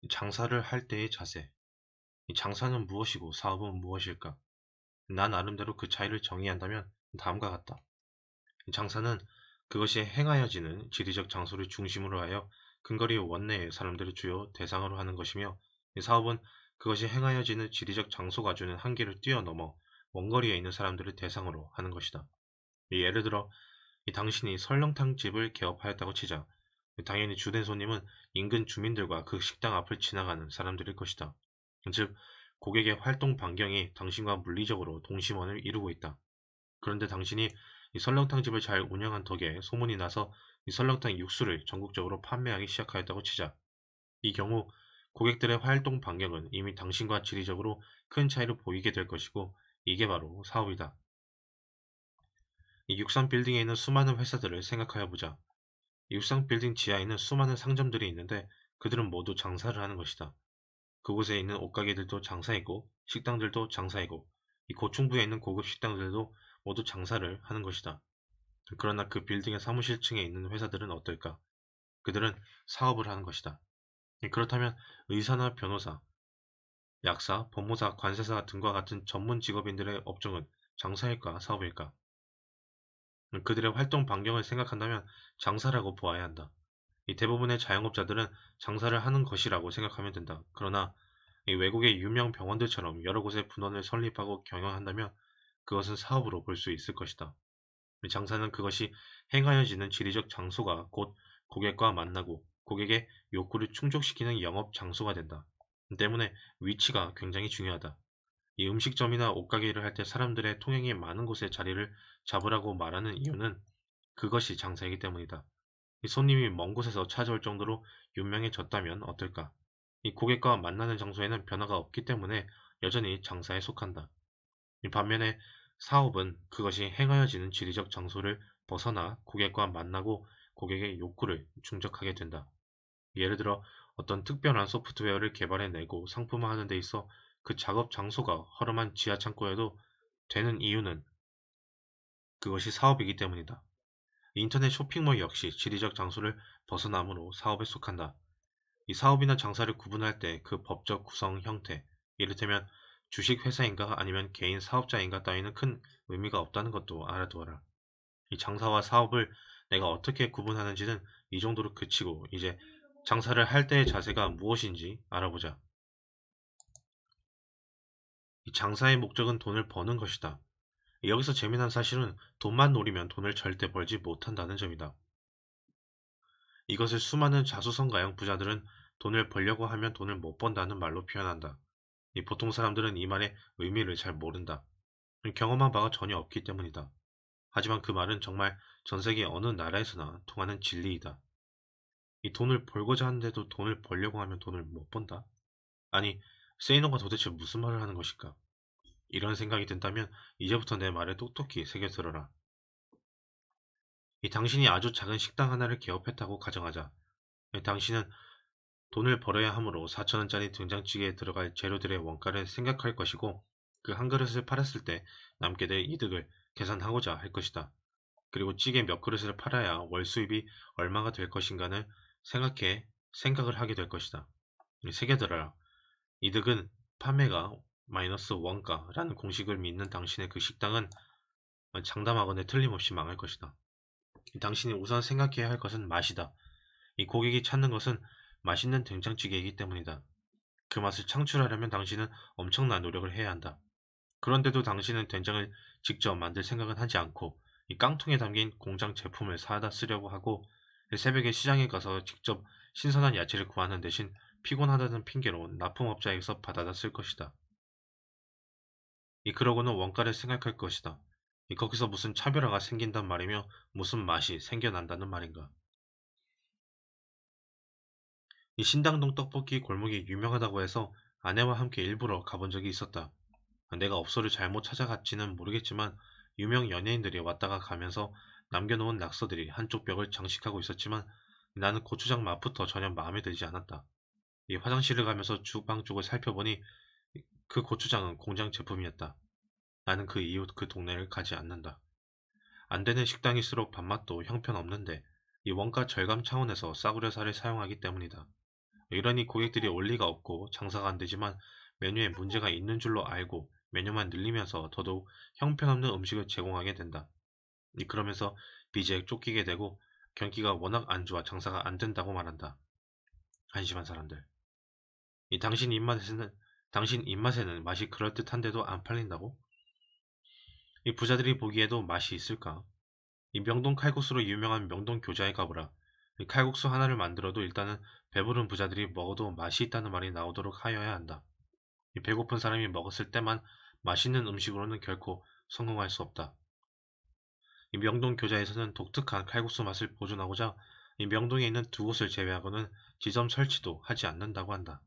장사를 할 때의 자세. 이 장사는 무엇이고 사업은 무엇일까? 나 나름대로 그 차이를 정의한다면 다음과 같다. 장사는 그것이 행하여지는 지리적 장소를 중심으로 하여 근거리 원내의 사람들을 주요 대상으로 하는 것이며, 이 사업은 그것이 행하여지는 지리적 장소가 주는 한계를 뛰어넘어 원거리에 있는 사람들을 대상으로 하는 것이다. 예를 들어 이 당신이 설렁탕 집을 개업하였다고 치자. 당연히 주된 손님은 인근 주민들과 그 식당 앞을 지나가는 사람들일 것이다. 즉, 고객의 활동 반경이 당신과 물리적으로 동심원을 이루고 있다. 그런데 당신이 이 설렁탕 집을 잘 운영한 덕에 소문이 나서 이 설렁탕 육수를 전국적으로 판매하기 시작하였다고 치자. 이 경우 고객들의 활동 반경은 이미 당신과 지리적으로 큰 차이를 보이게 될 것이고, 이게 바로 사업이다. 이 육상 빌딩에 있는 수많은 회사들을 생각하여 보자. 육상 빌딩 지하에는 수많은 상점들이 있는데 그들은 모두 장사를 하는 것이다. 그곳에 있는 옷가게들도 장사이고 식당들도 장사이고 이 고층부에 있는 고급 식당들도 모두 장사를 하는 것이다. 그러나 그 빌딩의 사무실층에 있는 회사들은 어떨까? 그들은 사업을 하는 것이다. 그렇다면 의사나 변호사, 약사, 법무사, 관세사 등과 같은 전문 직업인들의 업종은 장사일까 사업일까? 그들의 활동 반경을 생각한다면 장사라고 보아야 한다. 이 대부분의 자영업자들은 장사를 하는 것이라고 생각하면 된다. 그러나 이 외국의 유명 병원들처럼 여러 곳에 분원을 설립하고 경영한다면 그것은 사업으로 볼 수 있을 것이다. 장사는 그것이 행하여지는 지리적 장소가 곧 고객과 만나고 고객의 욕구를 충족시키는 영업 장소가 된다. 때문에 위치가 굉장히 중요하다. 이 음식점이나 옷가게 일을 할 때 사람들의 통행이 많은 곳에 자리를 잡으라고 말하는 이유는 그것이 장사이기 때문이다. 이 손님이 먼 곳에서 찾아올 정도로 유명해졌다면 어떨까? 이 고객과 만나는 장소에는 변화가 없기 때문에 여전히 장사에 속한다. 이 반면에 사업은 그것이 행하여지는 지리적 장소를 벗어나 고객과 만나고 고객의 욕구를 충족하게 된다. 예를 들어 어떤 특별한 소프트웨어를 개발해내고 상품화하는 데 있어 그 작업 장소가 허름한 지하 창고여도 되는 이유는 그것이 사업이기 때문이다. 인터넷 쇼핑몰 역시 지리적 장소를 벗어나므로 사업에 속한다. 이 사업이나 장사를 구분할 때 그 법적 구성 형태, 이를테면 주식 회사인가 아니면 개인 사업자인가 따위는 큰 의미가 없다는 것도 알아두어라. 이 장사와 사업을 내가 어떻게 구분하는지는 이 정도로 그치고 이제 장사를 할 때의 자세가 무엇인지 알아보자. 이 장사의 목적은 돈을 버는 것이다. 여기서 재미난 사실은 돈만 노리면 돈을 절대 벌지 못한다는 점이다. 이것을 수많은 자수성가형 부자들은 돈을 벌려고 하면 돈을 못 번다는 말로 표현한다. 이 보통 사람들은 이 말의 의미를 잘 모른다. 경험한 바가 전혀 없기 때문이다. 하지만 그 말은 정말 전 세계 어느 나라에서나 통하는 진리이다. 이 돈을 벌고자 하는데도 돈을 벌려고 하면 돈을 못 번다? 아니, 세이너가 도대체 무슨 말을 하는 것일까? 이런 생각이 든다면 이제부터 내 말에 똑똑히 새겨 들어라. 이 당신이 아주 작은 식당 하나를 개업했다고 가정하자. 당신은 돈을 벌어야 하므로 4천원짜리 된장찌개에 들어갈 재료들의 원가를 생각할 것이고, 그 한 그릇을 팔았을 때 남게 될 이득을 계산하고자 할 것이다. 그리고 찌개 몇 그릇을 팔아야 월 수입이 얼마가 될 것인가를 생각을 하게 될 것이다. 새겨들어라. 이득은 판매가 마이너스 원가라는 공식을 믿는 당신의 그 식당은 장담하건대 틀림없이 망할 것이다. 당신이 우선 생각해야 할 것은 맛이다. 이 고객이 찾는 것은 맛있는 된장찌개이기 때문이다. 그 맛을 창출하려면 당신은 엄청난 노력을 해야 한다. 그런데도 당신은 된장을 직접 만들 생각은 하지 않고 이 깡통에 담긴 공장 제품을 사다 쓰려고 하고, 새벽에 시장에 가서 직접 신선한 야채를 구하는 대신 피곤하다는 핑계로 납품업자에게서 받아다 쓸 것이다. 그러고는 원가를 생각할 것이다. 거기서 무슨 차별화가 생긴단 말이며 무슨 맛이 생겨난다는 말인가. 이 신당동 떡볶이 골목이 유명하다고 해서 아내와 함께 일부러 가본 적이 있었다. 내가 업소를 잘못 찾아갔지는 모르겠지만 유명 연예인들이 왔다가 가면서 남겨놓은 낙서들이 한쪽 벽을 장식하고 있었지만 나는 고추장 맛부터 전혀 마음에 들지 않았다. 이 화장실을 가면서 주방 쪽을 살펴보니 그 고추장은 공장 제품이었다. 나는 그 이후 그 동네를 가지 않는다. 안 되는 식당일수록 밥맛도 형편없는데 이 원가 절감 차원에서 싸구려 살을 사용하기 때문이다. 이러니 고객들이 올 리가 없고 장사가 안 되지만 메뉴에 문제가 있는 줄로 알고 메뉴만 늘리면서 더더욱 형편없는 음식을 제공하게 된다. 그러면서 빚에 쫓기게 되고 경기가 워낙 안 좋아 장사가 안 된다고 말한다. 한심한 사람들. 당신 입맛에는 맛이 그럴듯한데도 안 팔린다고? 이 부자들이 보기에도 맛이 있을까? 이 명동 칼국수로 유명한 명동 교자에 가보라. 이 칼국수 하나를 만들어도 일단은 배부른 부자들이 먹어도 맛이 있다는 말이 나오도록 하여야 한다. 이 배고픈 사람이 먹었을 때만 맛있는 음식으로는 결코 성공할 수 없다. 이 명동 교자에서는 독특한 칼국수 맛을 보존하고자 이 명동에 있는 두 곳을 제외하고는 지점 설치도 하지 않는다고 한다.